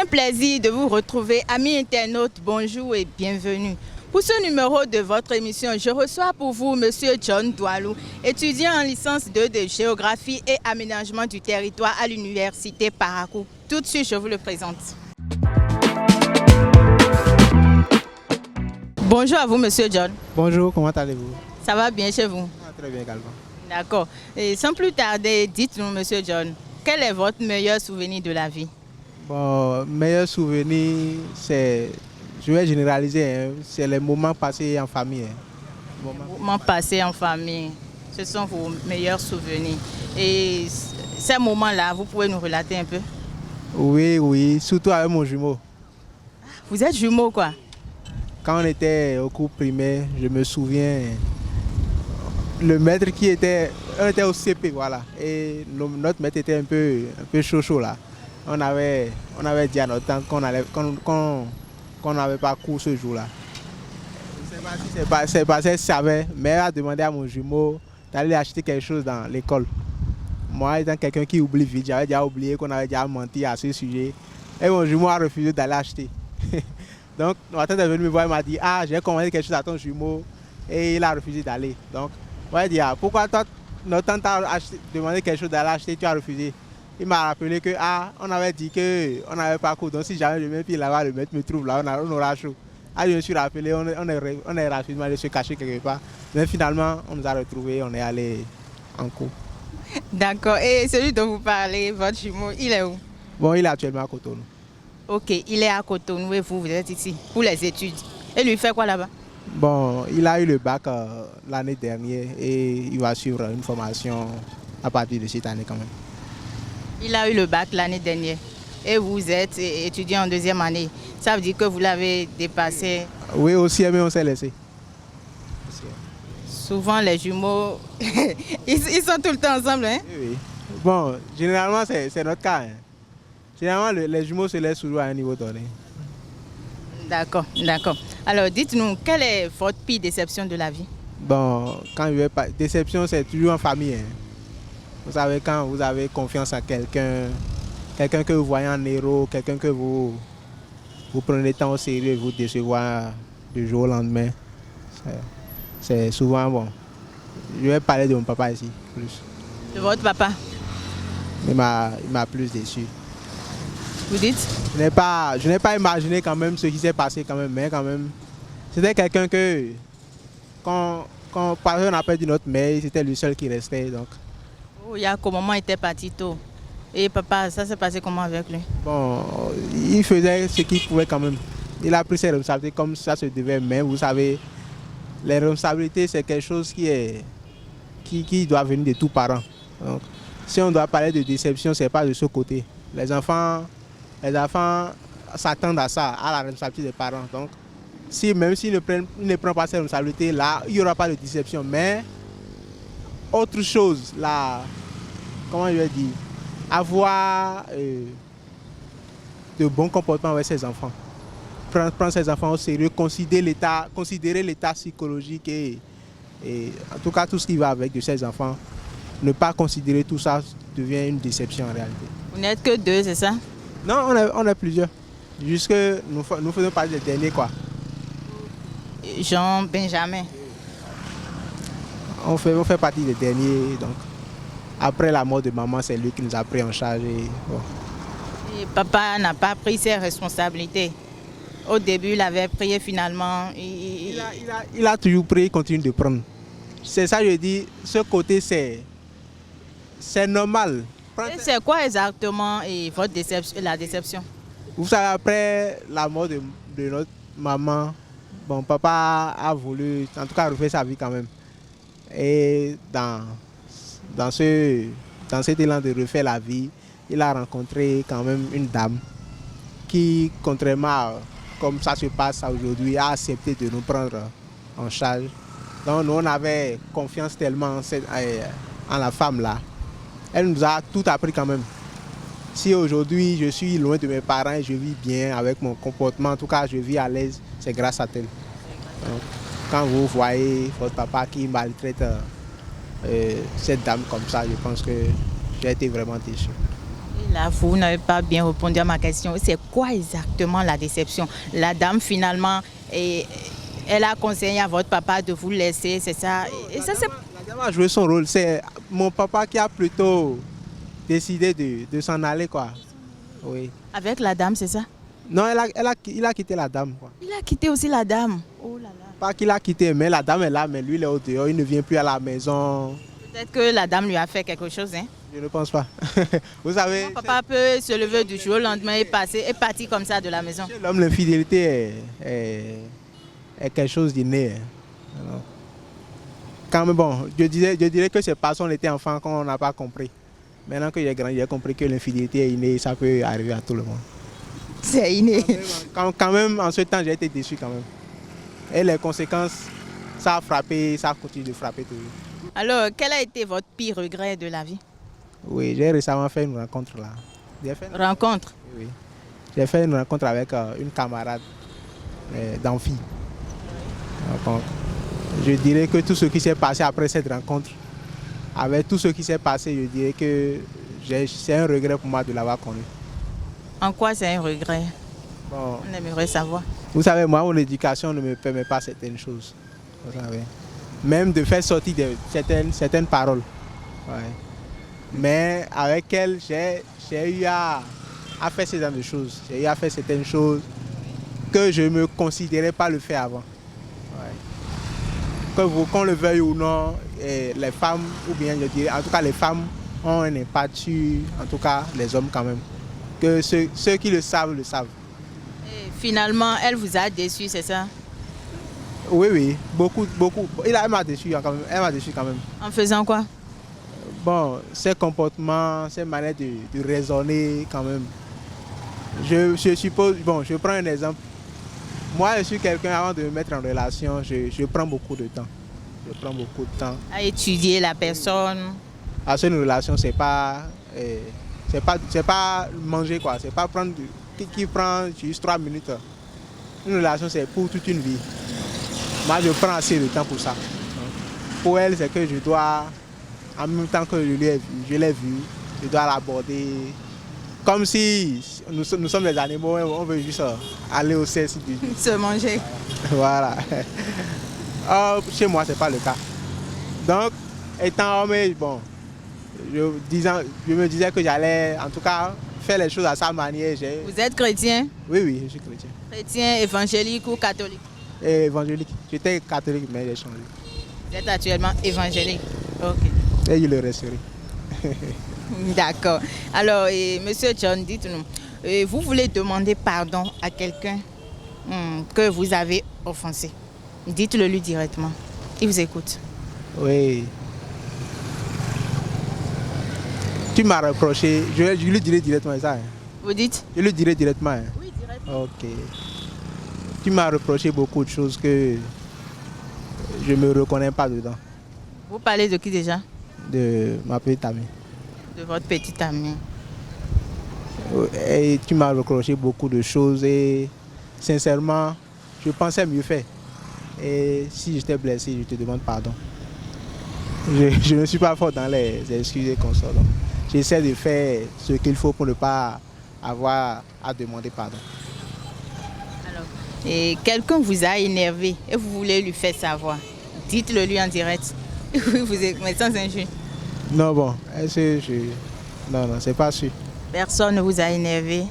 plaisir de vous retrouver, amis internautes, bonjour et bienvenue. Pour ce numéro de votre émission, je reçois pour vous Monsieur John Doualou, étudiant en licence 2 de géographie et aménagement du territoire à l'université Parakou. Tout de suite, je vous le présente. Bonjour à vous, Monsieur John. Bonjour, comment allez-vous? Ça va bien chez vous? Très bien également. D'accord. Et sans plus tarder, dites-nous, Monsieur John, quel est votre meilleur souvenir de la vie? Bon, meilleur souvenir, c'est, je vais généraliser, hein, c'est les moments passés en famille. Moments passés en famille, ce sont vos meilleurs souvenirs. Et ces moments-là, vous pouvez nous relater un peu? Oui, surtout avec mon jumeau. Vous êtes jumeaux, quoi? Quand on était au cours primaire, je me souviens, le maître on était au CP, voilà, et notre maître était un peu chaud là. On avait dit à notre tante qu'on n'avait pas cours ce jour-là. Je ne sais pas si c'est passé, elle savait, mais elle a demandé à mon jumeau d'aller acheter quelque chose dans l'école. Moi, étant quelqu'un qui oublie vite, j'avais déjà oublié qu'on avait déjà menti à ce sujet. Et mon jumeau a refusé d'aller acheter. Donc, ma tante est venue me voir et m'a dit, ah, j'ai commandé quelque chose à ton jumeau. Et il a refusé d'aller. Donc, moi, j'ai dit, ah, pourquoi notre tante a demandé quelque chose d'aller acheter, tu as refusé? Il m'a rappelé que, on avait dit qu'on n'avais pas cours. Donc, si jamais je mets pied là-bas, le maître me trouve là, on aura chaud. Je me suis rappelé, on est rapidement allé se cacher quelque part. Mais finalement, on nous a retrouvés, on est allé en cours. D'accord. Et celui dont vous parlez, votre jumeau, il est où? Bon, il est actuellement à Cotonou. Ok, il est à Cotonou et vous êtes ici pour les études. Et lui fait quoi là-bas? Bon, il a eu le bac l'année dernière et il va suivre une formation à partir de cette année quand même. Il a eu le bac l'année dernière et vous êtes étudiant en deuxième année. Ça veut dire que vous l'avez dépassé? Oui, aussi, mais on s'est laissé. Souvent les jumeaux, ils sont tout le temps ensemble, hein? Oui. Bon, généralement c'est notre cas. Hein. Généralement les jumeaux se laissent toujours à un niveau donné. D'accord. Alors dites-nous, quelle est votre pire déception de la vie? Bon, quand je vais pas, déception c'est toujours en famille. Hein. Vous savez, quand vous avez confiance en quelqu'un que vous voyez en héros, quelqu'un que vous prenez tant au sérieux et vous décevoir du jour au lendemain, c'est souvent bon. Je vais parler de mon papa ici, plus. De votre papa? Il m'a plus déçu. Vous dites? Je n'ai pas imaginé quand même ce qui s'est passé quand même, mais quand même, c'était quelqu'un que, quand par exemple on a perdu notre mère, c'était le seul qui restait. Donc. Oh, il y a qu'au moment où il était parti tôt. Et papa, ça s'est passé comment avec lui? Bon, il faisait ce qu'il pouvait quand même. Il a pris ses responsabilités comme ça se devait, mais vous savez, les responsabilités c'est quelque chose qui doit venir de tous parents. Donc, si on doit parler de déception, c'est pas de ce côté. Les enfants s'attendent à ça, à la responsabilité des parents. Donc, même s'ils ne prennent pas ces responsabilités, là, il n'y aura pas de déception. Mais, autre chose, là, comment je vais dire, avoir de bons comportements avec ses enfants. Prendre ses enfants au sérieux, considérer l'état psychologique et en tout cas tout ce qui va avec de ses enfants. Ne pas considérer tout ça devient une déception en réalité. Vous n'êtes que deux, c'est ça? Non, on est plusieurs. Jusque nous faisons partie des derniers quoi. Jean, Benjamin. On fait partie des derniers. Donc, après la mort de maman, c'est lui qui nous a pris en charge. Et papa n'a pas pris ses responsabilités. Au début, il avait pris finalement. Il a toujours pris, il continue de prendre. C'est ça, je dis, ce côté, c'est normal. Et c'est quoi exactement votre déception, la déception? Vous savez, après la mort de notre maman, bon, papa a voulu, en tout cas, refaire sa vie quand même. Et dans cet élan de refaire la vie, il a rencontré quand même une dame qui, contrairement à comme ça se passe aujourd'hui, a accepté de nous prendre en charge. Donc nous, on avait confiance tellement en la femme là. Elle nous a tout appris quand même. Si aujourd'hui je suis loin de mes parents et je vis bien avec mon comportement, en tout cas je vis à l'aise, c'est grâce à elle. Donc, quand vous voyez votre papa qui maltraite cette dame comme ça, je pense que j'ai été vraiment déçu. Là, vous n'avez pas bien répondu à ma question. C'est quoi exactement la déception? La dame, finalement, elle a conseillé à votre papa de vous laisser, c'est ça? Et ça, c'est... La dame a joué son rôle. C'est mon papa qui a plutôt décidé de s'en aller, quoi. Oui. Avec la dame, c'est ça? Non, il a quitté la dame, quoi. Il a quitté aussi la dame. Oh là là. Pas qu'il a quitté, mais la dame est là, mais lui, il est au dehors. Il ne vient plus à la maison. Peut-être que la dame lui a fait quelque chose, hein? Je ne pense pas. Vous savez... Mon papa peut se lever du jour au lendemain et partir comme ça de la maison. Chez l'homme, l'infidélité est quelque chose d'inné. Alors, quand même, bon, je dirais que c'est parce qu'on était enfant qu'on n'a pas compris. Maintenant que j'ai grandi, j'ai compris que l'infidélité est innée, ça peut arriver à tout le monde. C'est inné. Quand même, en ce temps, j'ai été déçu quand même. Et les conséquences, ça a frappé, ça continue de frapper toujours. Alors, quel a été votre pire regret de la vie? Oui, j'ai récemment fait une rencontre là. Rencontre? Oui. J'ai fait une rencontre avec une camarade d'amphi. Donc, je dirais que tout ce qui s'est passé après cette rencontre, avec tout ce qui s'est passé, je dirais que c'est un regret pour moi de l'avoir connu. En quoi c'est un regret? Bon, on aimerait savoir. Vous savez, moi, mon éducation ne me permet pas certaines choses. Vous savez. Même de faire sortir certaines paroles. Ouais. Mais avec elle, j'ai eu à faire ce genre de choses. J'ai eu à faire certaines choses que je ne me considérais pas le faire avant. Ouais. Qu'on le veuille ou non, les femmes, ou bien je dirais, en tout cas les femmes ont un impact sur, en tout cas les hommes quand même. Que ceux qui le savent, le savent. Et finalement, elle vous a déçu, c'est ça? Oui, beaucoup. Elle m'a déçu quand même. En faisant quoi? Bon, ses comportements, ses manières de raisonner quand même. Je suppose, bon, je prends un exemple. Moi, je suis quelqu'un, avant de me mettre en relation, je prends beaucoup de temps. Je prends beaucoup de temps. À étudier la personne. À une relation, c'est pas manger quoi. C'est pas prendre qui prend juste 3 minutes. Une relation, c'est pour toute une vie. Moi, je prends assez de temps pour ça. Pour elle, c'est que je dois, en même temps que je l'ai vue, je dois l'aborder comme si nous sommes des animaux, on veut juste aller au sexe. Se manger. Voilà. Chez moi, c'est pas le cas. Donc, étant homme, bon, je me disais que j'allais, en tout cas, faire les choses à sa manière. Vous êtes chrétien? Oui, je suis chrétien. Chrétien, évangélique ou catholique? Évangélique. J'étais catholique, mais j'ai changé. Vous êtes actuellement évangélique? Ok. Et je le resterai. D'accord. Alors, Monsieur John, dites-nous, vous voulez demander pardon à quelqu'un que vous avez offensé. Dites-le lui directement. Il vous écoute. Oui. Tu m'as reproché, je lui dirai directement ça. Hein. Vous dites? Je lui dirai directement. Hein. Oui, directement. Ok. Tu m'as reproché beaucoup de choses que je ne me reconnais pas dedans. Vous parlez de qui déjà? De ma petite amie. De votre petite amie. Et tu m'as reproché beaucoup de choses et sincèrement, je pensais mieux faire. Et si j'étais blessé, je te demande pardon. Je ne suis pas fort dans les excuses et consorts. J'essaie de faire ce qu'il faut pour ne pas avoir à demander pardon. Alors, et quelqu'un vous a énervé et vous voulez lui faire savoir. Dites-le lui en direct. Oui, vous êtes sans injure. Non, bon, non, c'est pas sûr. Personne ne vous a énervé.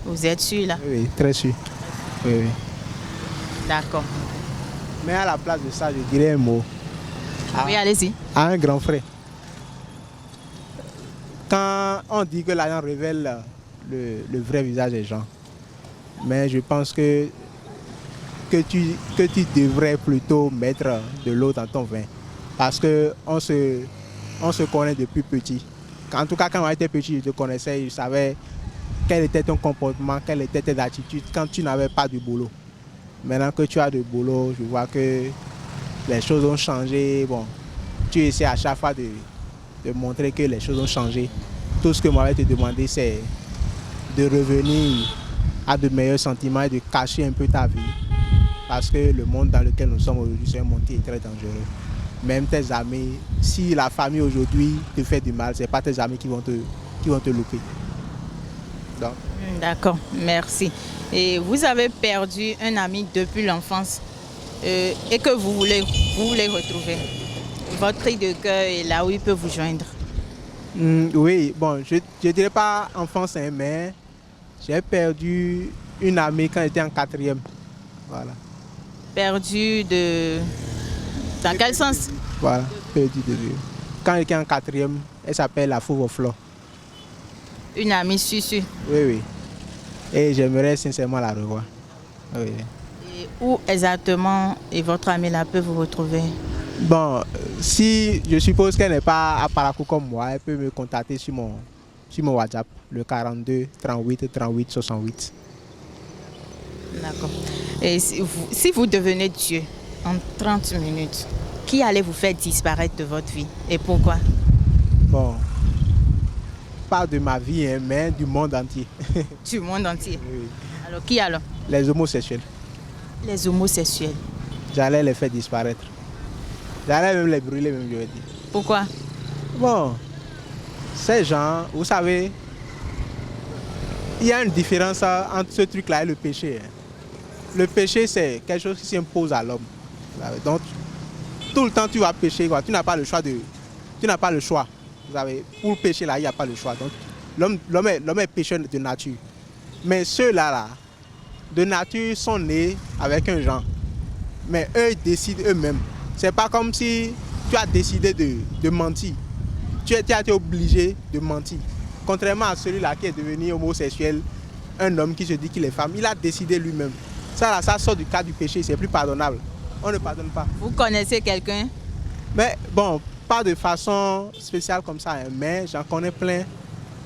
Vous êtes sûr là? Oui, très sûr. Oui. D'accord. Mais à la place de ça, je dirais un mot. Oui, allez-y. À un grand frère. Quand on dit que l'argent révèle le vrai visage des gens, mais je pense que tu devrais plutôt mettre de l'eau dans ton vin. Parce qu'on se connaît depuis petit. En tout cas, quand on était petit, je te connaissais, je savais quel était ton comportement, quelles étaient tes attitudes quand tu n'avais pas de boulot. Maintenant que tu as de boulot, je vois que les choses ont changé. Bon, tu essaies à chaque fois de montrer que les choses ont changé. Tout ce que moi je te demandé, c'est de revenir à de meilleurs sentiments et de cacher un peu ta vie. Parce que le monde dans lequel nous sommes aujourd'hui, c'est un monde qui est très dangereux. Même tes amis, si la famille aujourd'hui te fait du mal, ce n'est pas tes amis qui vont te louper. Donc. D'accord, merci. Et vous avez perdu un ami depuis l'enfance et que vous voulez retrouver. Votre cri de cœur est là où il peut vous joindre. Oui, bon, je ne dirais pas enfance, hein, mais j'ai perdu une amie quand j'étais en quatrième. Voilà. Perdu de... Dans quel sens? Voilà, perdu de vue. Quand j'étais en quatrième, elle s'appelle la Fauve Flore. Une amie Susu. Oui, oui. Et j'aimerais sincèrement la revoir. Oui. Et où exactement et votre amie là peut vous retrouver? Bon, si je suppose qu'elle n'est pas à Parakou comme moi, elle peut me contacter sur mon WhatsApp, le 42 38 38 68. D'accord. Et si vous devenez Dieu en 30 minutes, qui allez vous faire disparaître de votre vie et pourquoi? Bon, pas de ma vie, hein, mais du monde entier. Du monde entier. Oui. Alors qui alors? Les homosexuels. Les homosexuels. J'allais les faire disparaître. J'allais même les brûler, même, je vais dire. Pourquoi? Bon, ces gens, vous savez, il y a une différence entre ce truc-là et le péché. Hein. Le péché, c'est quelque chose qui s'impose à l'homme. Donc, tout le temps, tu vas pécher, quoi. Tu n'as pas le choix Tu n'as pas le choix. Vous savez, pour pécher, là, il n'y a pas le choix. Donc, l'homme est pécheur de nature. Mais ceux-là, de nature, sont nés avec un genre. Mais eux, ils décident eux-mêmes. C'est pas comme si tu as décidé de mentir. Tu as été obligé de mentir. Contrairement à celui-là qui est devenu homosexuel, un homme qui se dit qu'il est femme, il a décidé lui-même. Ça sort du cadre du péché, c'est plus pardonnable. On ne pardonne pas. Vous connaissez quelqu'un? Mais bon, pas de façon spéciale comme ça, hein, mais j'en connais plein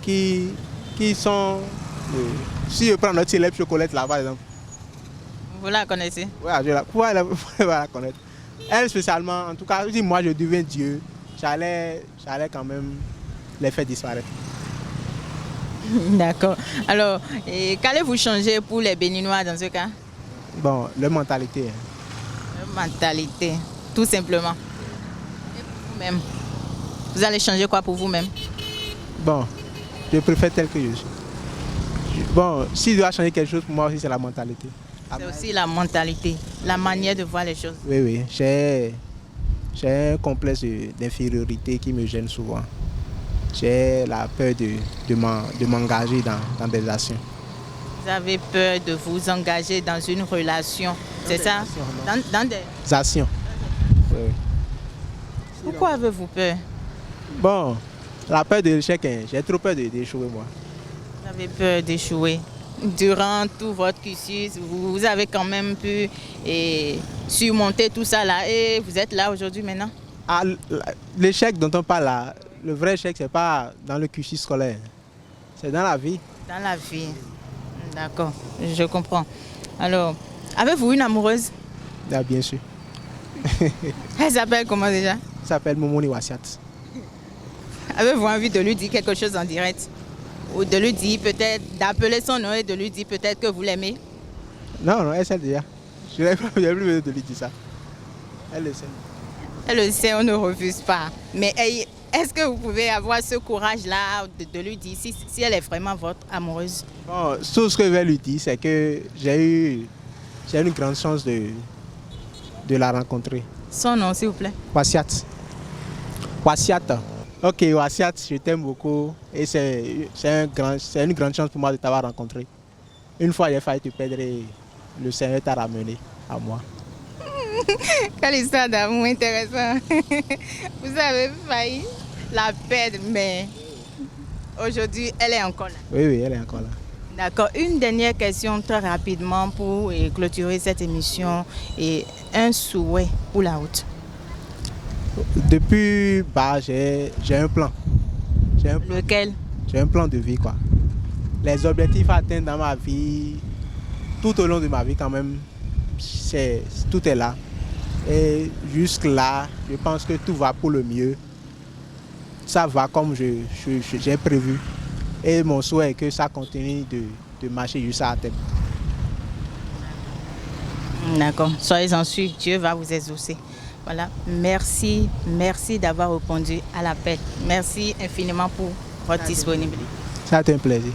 qui sont... si je prends notre célèbre Chocolate là, par exemple. Vous la connaissez? Oui, je la connaître. Elle spécialement, en tout cas, si moi je deviens Dieu, j'allais quand même les faire disparaître. D'accord. Alors, qu'allez-vous changer pour les Béninois dans ce cas? Bon, leur mentalité. Hein. Leur mentalité, tout simplement. Et pour vous-même, vous allez changer quoi pour vous-même? Bon, je préfère tel que je suis. Bon, si je dois changer quelque chose, pour moi aussi, c'est la mentalité. C'est aussi la mentalité, la manière de voir les choses. Oui, oui. J'ai un complexe d'infériorité qui me gêne souvent. J'ai la peur de m'engager dans des actions. Vous avez peur de vous engager dans une relation, c'est ça? Dans des actions. Oui, oui. Pourquoi avez-vous peur? Bon, la peur de l'échec, hein. J'ai trop peur d'échouer, moi. Vous avez peur d'échouer. Durant tout votre cursus, vous avez quand même pu surmonter tout ça là et vous êtes là aujourd'hui maintenant? Ah, l'échec dont on parle là, le vrai échec, c'est pas dans le cursus scolaire, c'est dans la vie. Dans la vie, d'accord, je comprends. Alors, avez-vous une amoureuse? Ah, bien sûr. Elle s'appelle comment déjà? Elle s'appelle Momoni Wassiat. Avez-vous envie de lui dire quelque chose en direct? Ou de lui dire peut-être, d'appeler son nom et de lui dire peut-être que vous l'aimez? Non, elle sait déjà. Je n'ai plus besoin de lui dire ça. Elle le sait. Elle le sait, on ne refuse pas. Mais est-ce que vous pouvez avoir ce courage-là de lui dire si elle est vraiment votre amoureuse? Bon, tout ce que je vais lui dire, c'est que j'ai eu une grande chance de la rencontrer. Son nom, s'il vous plaît? Wassiat. Wassiat. Ok, Wassiat, je t'aime beaucoup et c'est une grande chance pour moi de t'avoir rencontré. Une fois, j'ai failli te perdre et le Seigneur t'a ramené à moi. Quelle histoire d'amour intéressante. Vous avez failli la perdre, mais aujourd'hui, elle est encore là. Oui, oui, elle est encore là. D'accord. Une dernière question très rapidement pour clôturer cette émission et un souhait pour la route. Depuis, j'ai un plan. Lequel? J'ai un plan de vie, quoi. Les objectifs à atteindre dans ma vie, tout au long de ma vie quand même, tout est là. Et jusque-là, je pense que tout va pour le mieux. Ça va comme j'ai prévu. Et mon souhait est que ça continue de marcher jusqu'à la tête. D'accord. Soyez-en sûrs, Dieu va vous exaucer. Voilà. Merci d'avoir répondu à l'appel. Merci infiniment pour votre disponibilité. Ça a été un plaisir.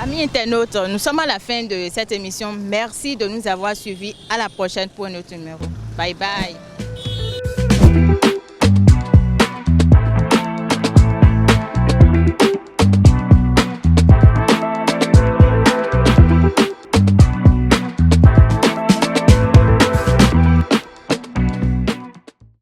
Amis internautes, nous sommes à la fin de cette émission. Merci de nous avoir suivis. À la prochaine pour un autre numéro. Bye bye.